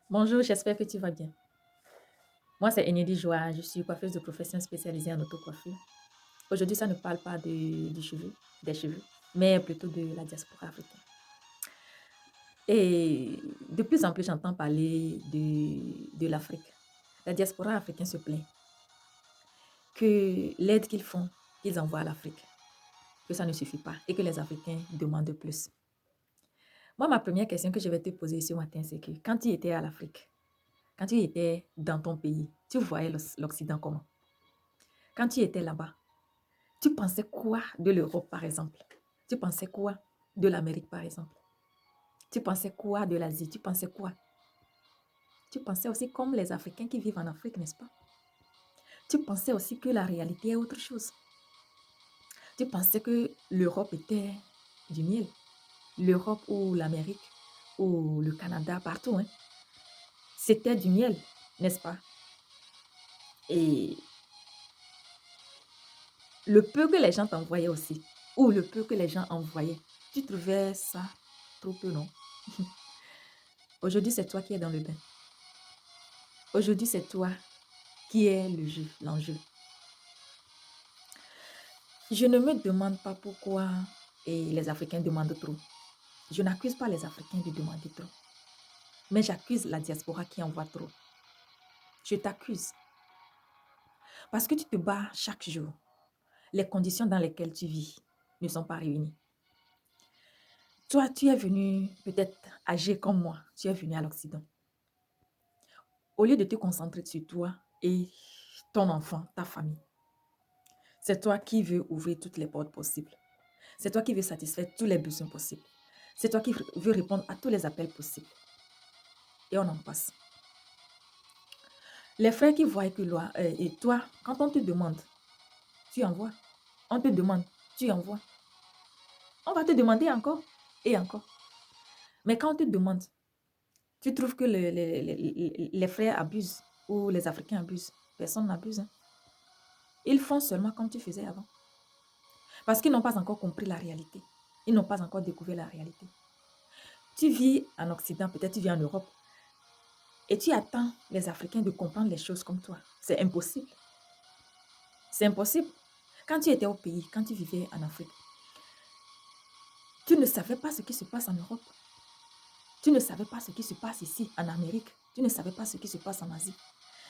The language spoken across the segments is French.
Bonjour, j'espère que tu vas bien. Moi, c'est Enedi Joa, je suis coiffeuse de profession spécialisée en auto-coiffure. Aujourd'hui, ça ne parle pas des cheveux, mais plutôt de la diaspora africaine. Et de plus en plus, j'entends parler de l'Afrique. La diaspora africaine se plaint que l'aide qu'ils font, qu'ils envoient à l'Afrique, que ça ne suffit pas et que les Africains demandent plus. Moi, ma première question que je vais te poser ce matin, c'est que quand tu étais à l'Afrique, quand tu étais dans ton pays, tu voyais l'Occident comment? Quand tu étais là-bas, tu pensais quoi de l'Europe, par exemple? Tu pensais quoi de l'Amérique, par exemple? Tu pensais quoi de l'Asie? Tu pensais quoi? Tu pensais aussi comme les Africains qui vivent en Afrique, n'est-ce pas? Tu pensais aussi que la réalité est autre chose. Tu pensais que l'Europe était du miel. L'Europe ou l'Amérique ou le Canada, partout, hein, c'était du miel, n'est-ce pas? Et le peu que les gens t'envoyaient aussi, ou le peu que les gens envoyaient, tu trouvais ça trop peu, non? Aujourd'hui, c'est toi qui es dans le bain. Aujourd'hui, c'est toi qui est le jeu, l'enjeu. Je ne me demande pas pourquoi les Africains demandent trop. Je n'accuse pas les Africains de demander trop, mais j'accuse la diaspora qui envoie trop. Je t'accuse parce que tu te bats chaque jour. Les conditions dans lesquelles tu vis ne sont pas réunies. Toi, tu es venu peut-être âgé comme moi, tu es venu à l'Occident. Au lieu de te concentrer sur toi et ton enfant, ta famille, c'est toi qui veux ouvrir toutes les portes possibles. C'est toi qui veux satisfaire tous les besoins possibles. C'est toi qui veux répondre à tous les appels possibles. Et on en passe. Les frères qui voient que loi, et toi, quand on te demande, tu envoies. On te demande, tu envoies. On va te demander encore et encore. Mais quand on te demande, tu trouves que les frères abusent ou les Africains abusent. Personne n'abuse, hein. Ils font seulement comme tu faisais avant. Parce qu'ils n'ont pas encore compris la réalité. Ils n'ont pas encore découvert la réalité. Tu vis en Occident, peut-être tu vis en Europe, et tu attends les Africains de comprendre les choses comme toi. C'est impossible. C'est impossible. Quand tu étais au pays, quand tu vivais en Afrique, tu ne savais pas ce qui se passe en Europe. Tu ne savais pas ce qui se passe ici, en Amérique. Tu ne savais pas ce qui se passe en Asie.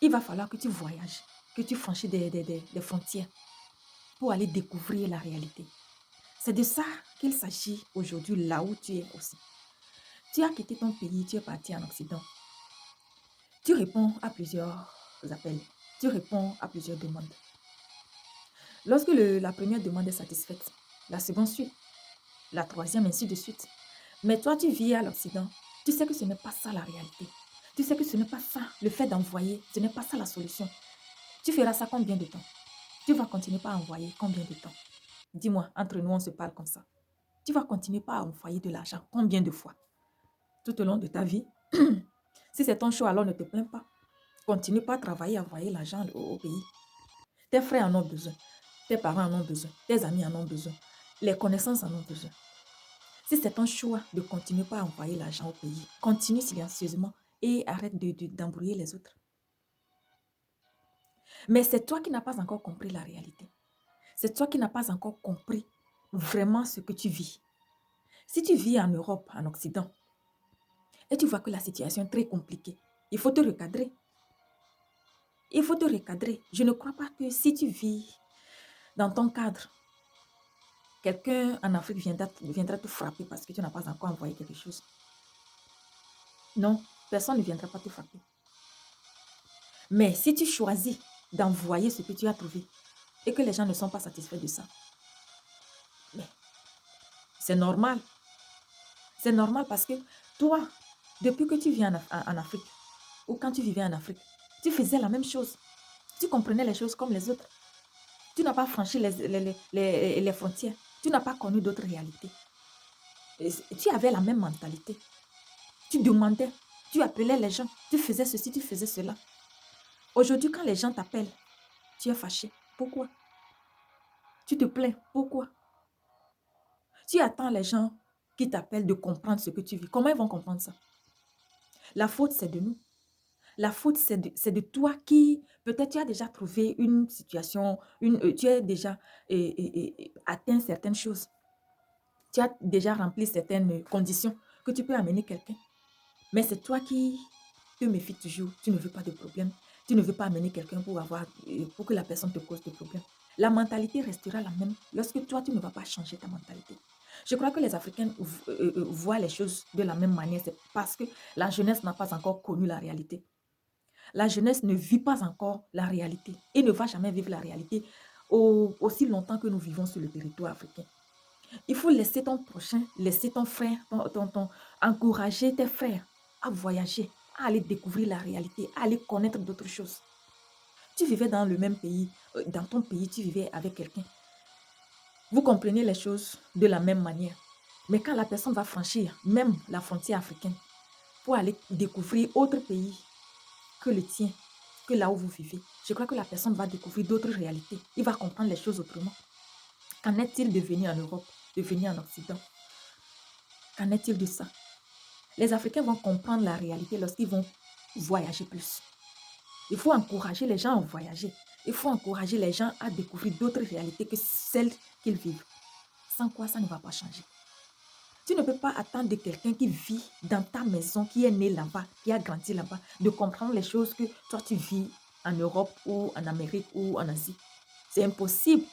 Il va falloir que tu voyages, que tu franchis des frontières pour aller découvrir la réalité. C'est de ça qu'il s'agit aujourd'hui, là où tu es aussi. Tu as quitté ton pays, tu es parti en Occident. Tu réponds à plusieurs appels. Tu réponds à plusieurs demandes. Lorsque la première demande est satisfaite, la seconde suit, la troisième, ainsi de suite. Mais toi, tu vis à l'Occident. Tu sais que ce n'est pas ça la réalité. Tu sais que ce n'est pas ça le fait d'envoyer. Ce n'est pas ça la solution. Tu feras ça combien de temps? Tu vas continuer par envoyer combien de temps? Dis-moi, entre nous, on se parle comme ça. Tu vas continuer par envoyer de l'argent combien de fois? Tout au long de ta vie? Si c'est ton choix, alors ne te plains pas. Continue pas à travailler, à envoyer l'argent au pays. Tes frères en ont besoin. Tes parents en ont besoin. Tes amis en ont besoin. Les connaissances en ont besoin. Si c'est ton choix de continuer pas à envoyer l'argent au pays, continue silencieusement et arrête d'embrouiller les autres. Mais c'est toi qui n'as pas encore compris la réalité. C'est toi qui n'as pas encore compris vraiment ce que tu vis. Si tu vis en Europe, en Occident, et tu vois que la situation est très compliquée, il faut te recadrer. Il faut te recadrer. Je ne crois pas que si tu vis dans ton cadre, quelqu'un en Afrique viendra te frapper parce que tu n'as pas encore envoyé quelque chose. Non, personne ne viendra pas te frapper. Mais si tu choisis d'envoyer ce que tu as trouvé et que les gens ne sont pas satisfaits de ça, mais c'est normal. C'est normal parce que toi, depuis que tu viens en Afrique, ou quand tu vivais en Afrique, tu faisais la même chose. Tu comprenais les choses comme les autres. Tu n'as pas franchi les frontières. Tu n'as pas connu d'autres réalités. Et tu avais la même mentalité. Tu demandais, tu appelais les gens, tu faisais ceci, tu faisais cela. Aujourd'hui, quand les gens t'appellent, tu es fâché. Pourquoi? Tu te plains. Pourquoi? Tu attends les gens qui t'appellent de comprendre ce que tu vis. Comment ils vont comprendre ça? La faute, c'est de nous. La faute, c'est de toi qui, peut-être tu as déjà trouvé une situation, tu as déjà atteint certaines choses. Tu as déjà rempli certaines conditions que tu peux amener quelqu'un. Mais c'est toi qui te méfies toujours. Tu ne veux pas de problème. Tu ne veux pas amener quelqu'un pour que la personne te cause des problèmes. La mentalité restera la même lorsque toi, tu ne vas pas changer ta mentalité. Je crois que les Africains voient les choses de la même manière. C'est parce que la jeunesse n'a pas encore connu la réalité. La jeunesse ne vit pas encore la réalité et ne va jamais vivre la réalité aussi longtemps que nous vivons sur le territoire africain. Il faut laisser ton prochain, laisser ton frère, encourager tes frères à voyager, à aller découvrir la réalité, à aller connaître d'autres choses. Tu vivais dans le même pays, dans ton pays, tu vivais avec quelqu'un. Vous comprenez les choses de la même manière. Mais quand la personne va franchir même la frontière africaine pour aller découvrir autre pays que le tien, que là où vous vivez, je crois que la personne va découvrir d'autres réalités. Il va comprendre les choses autrement. Qu'en est-il de venir en Europe, de venir en Occident? Qu'en est-il de ça? Les Africains vont comprendre la réalité lorsqu'ils vont voyager plus. Il faut encourager les gens à voyager. Il faut encourager les gens à découvrir d'autres réalités que celles qu'ils vivent. Sans quoi, ça ne va pas changer. Tu ne peux pas attendre de quelqu'un qui vit dans ta maison, qui est né là-bas, qui a grandi là-bas, de comprendre les choses que toi tu vis en Europe ou en Amérique ou en Asie. C'est impossible.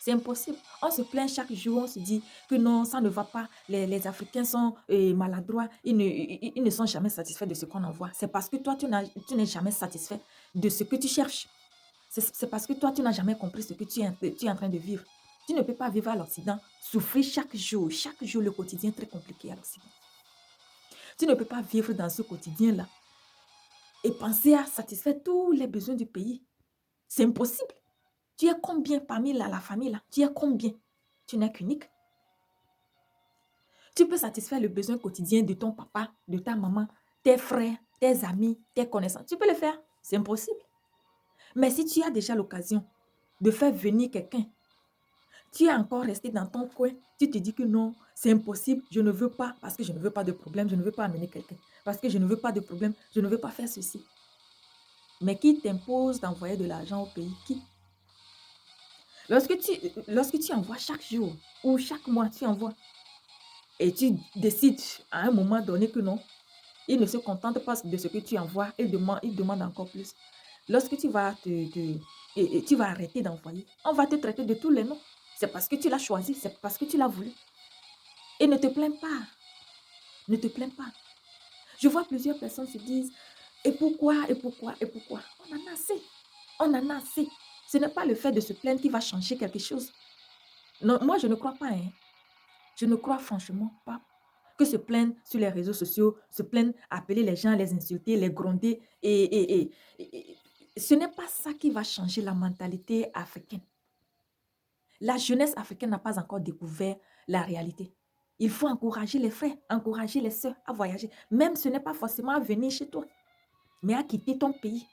C'est impossible. On se plaint chaque jour, on se dit que non, ça ne va pas. Les Africains sont maladroits, ils ne sont jamais satisfaits de ce qu'on envoie. C'est parce que toi, tu n'es jamais satisfait de ce que tu cherches. C'est parce que toi, tu n'as jamais compris ce que tu es en train de vivre. Tu ne peux pas vivre à l'Occident, souffrir chaque jour le quotidien très compliqué à l'Occident. Tu ne peux pas vivre dans ce quotidien-là et penser à satisfaire tous les besoins du pays. C'est impossible. Tu es combien parmi la famille là? Tu es combien? Tu n'es qu'unique. Tu peux satisfaire le besoin quotidien de ton papa, de ta maman, tes frères, tes amis, tes connaissances. Tu peux le faire. C'est impossible. Mais si tu as déjà l'occasion de faire venir quelqu'un, tu es encore resté dans ton coin, tu te dis que non, c'est impossible, je ne veux pas, parce que je ne veux pas de problème, je ne veux pas amener quelqu'un. Parce que je ne veux pas de problème, je ne veux pas faire ceci. Mais qui t'impose d'envoyer de l'argent au pays? Qui? Lorsque tu envoies chaque jour ou chaque mois, tu envoies et tu décides à un moment donné que non, il ne se contente pas de ce que tu envoies, il demande encore plus. Lorsque tu vas tu vas arrêter d'envoyer, on va te traiter de tous les noms. C'est parce que tu l'as choisi, c'est parce que tu l'as voulu. Et ne te plains pas. Ne te plains pas. Je vois plusieurs personnes se disent, et pourquoi, et pourquoi, et pourquoi? On en a assez. On en a assez. Ce n'est pas le fait de se plaindre qui va changer quelque chose. Non, moi, je ne crois pas. Je ne crois franchement pas que se plaindre sur les réseaux sociaux, se plaindre, appeler les gens, les insulter, les gronder. Ce n'est pas ça qui va changer la mentalité africaine. La jeunesse africaine n'a pas encore découvert la réalité. Il faut encourager les frères, encourager les sœurs à voyager. Même ce n'est pas forcément à venir chez toi, mais à quitter ton pays,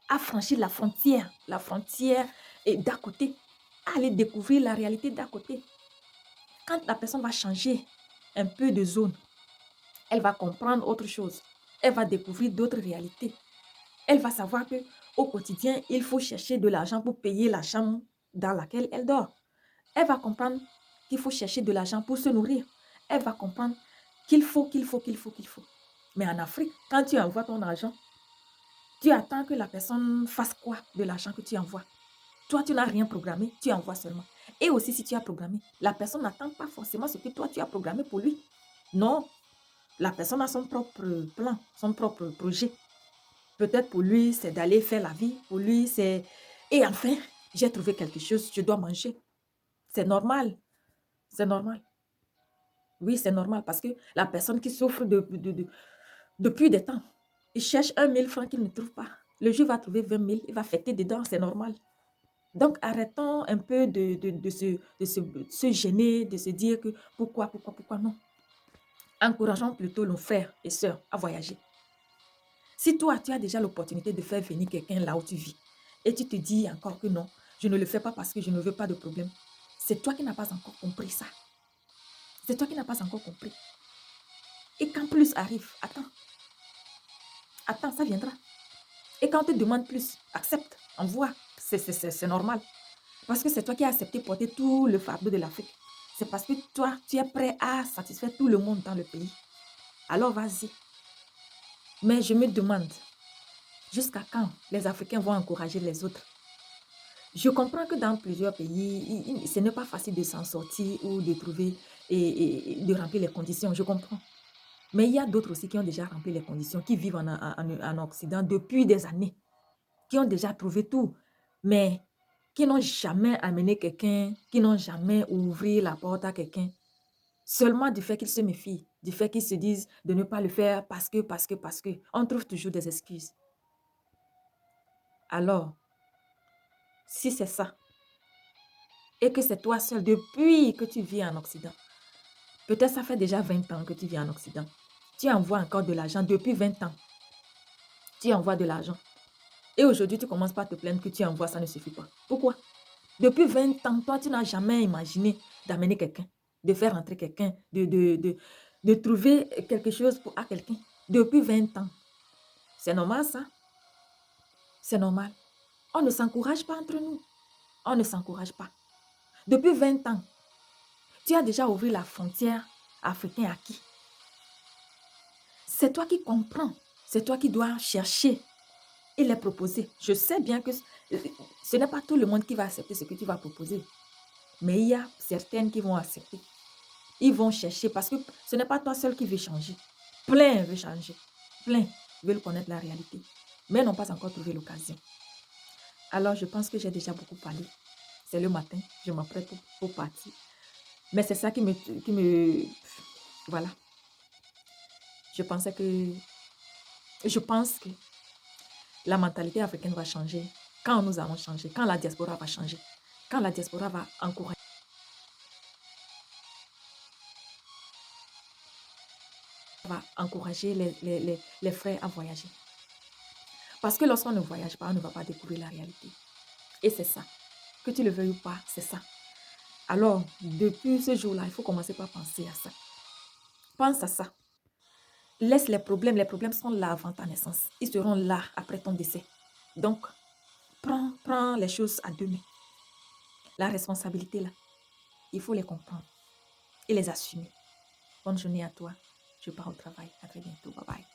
à franchir la frontière d'à côté, à aller découvrir la réalité d'à côté. Quand la personne va changer un peu de zone, elle va comprendre autre chose. Elle va découvrir d'autres réalités. Elle va savoir que au quotidien, il faut chercher de l'argent pour payer la chambre dans laquelle elle dort. Elle va comprendre qu'il faut chercher de l'argent pour se nourrir. Elle va comprendre qu'il faut. Mais en Afrique, quand tu envoies ton argent, tu attends que la personne fasse quoi de l'argent que tu envoies. Toi, tu n'as rien programmé, tu envoies seulement. Et aussi, si tu as programmé, la personne n'attend pas forcément ce que toi, tu as programmé pour lui. Non, la personne a son propre plan, son propre projet. Peut-être pour lui, c'est d'aller faire la vie. Pour lui, c'est... Et enfin, j'ai trouvé quelque chose, je dois manger. C'est normal. C'est normal. Oui, c'est normal parce que la personne qui souffre depuis des temps, il cherche 1 000 francs qu'il ne trouve pas. Le jour va trouver 20 000, il va fêter dedans, c'est normal. Donc, arrêtons un peu se gêner, de se dire que pourquoi non. Encourageons plutôt nos frères et sœurs à voyager. Si toi, tu as déjà l'opportunité de faire venir quelqu'un là où tu vis et tu te dis encore que non, je ne le fais pas parce que je ne veux pas de problème, c'est toi qui n'as pas encore compris ça. C'est toi qui n'as pas encore compris. Et quand plus arrive, attends. Attends, ça viendra. Et quand on te demande plus, accepte, envoie. C'est normal. Parce que c'est toi qui as accepté porter tout le fardeau de l'Afrique. C'est parce que toi, tu es prêt à satisfaire tout le monde dans le pays. Alors vas-y. Mais je me demande, jusqu'à quand les Africains vont encourager les autres? Je comprends que dans plusieurs pays, ce n'est pas facile de s'en sortir ou de trouver et de remplir les conditions. Je comprends. Mais il y a d'autres aussi qui ont déjà rempli les conditions, qui vivent en Occident depuis des années, qui ont déjà trouvé tout, mais qui n'ont jamais amené quelqu'un, qui n'ont jamais ouvert la porte à quelqu'un. Seulement du fait qu'ils se méfient, du fait qu'ils se disent de ne pas le faire parce que. On trouve toujours des excuses. Alors, si c'est ça, et que c'est toi seul depuis que tu vis en Occident, peut-être ça fait déjà 20 ans que tu vis en Occident, tu envoies encore de l'argent depuis 20 ans, tu envoies de l'argent. Et aujourd'hui, tu commences par te plaindre que tu envoies, ça ne suffit pas. Pourquoi? Depuis 20 ans, toi, tu n'as jamais imaginé d'amener quelqu'un, de faire rentrer quelqu'un, de trouver quelque chose à quelqu'un. Depuis 20 ans. C'est normal, ça? C'est normal. On ne s'encourage pas entre nous. On ne s'encourage pas. Depuis 20 ans, tu as déjà ouvert la frontière africaine à qui? C'est toi qui comprends. C'est toi qui dois chercher et les proposer. Je sais bien que ce n'est pas tout le monde qui va accepter ce que tu vas proposer. Mais il y a certaines qui vont accepter. Ils vont chercher parce que ce n'est pas toi seul qui veux changer. Plein veulent changer. Plein veulent connaître la réalité. Mais n'ont pas encore trouvé l'occasion. Alors, je pense que j'ai déjà beaucoup parlé. C'est le matin, je m'apprête pour partir. Mais c'est ça qui me... Voilà. Je pense que la mentalité africaine va changer quand nous allons changer, quand la diaspora va changer, quand la diaspora va encourager les frères à voyager. Parce que lorsqu'on ne voyage pas, on ne va pas découvrir la réalité. Et c'est ça. Que tu le veuilles ou pas, c'est ça. Alors, depuis ce jour-là, il faut commencer par penser à ça. Pense à ça. Laisse les problèmes. Les problèmes sont là avant ta naissance. Ils seront là après ton décès. Donc, prends les choses à deux mains. La responsabilité, là, il faut les comprendre et les assumer. Bonne journée à toi. Je pars au travail. À très bientôt. Bye bye.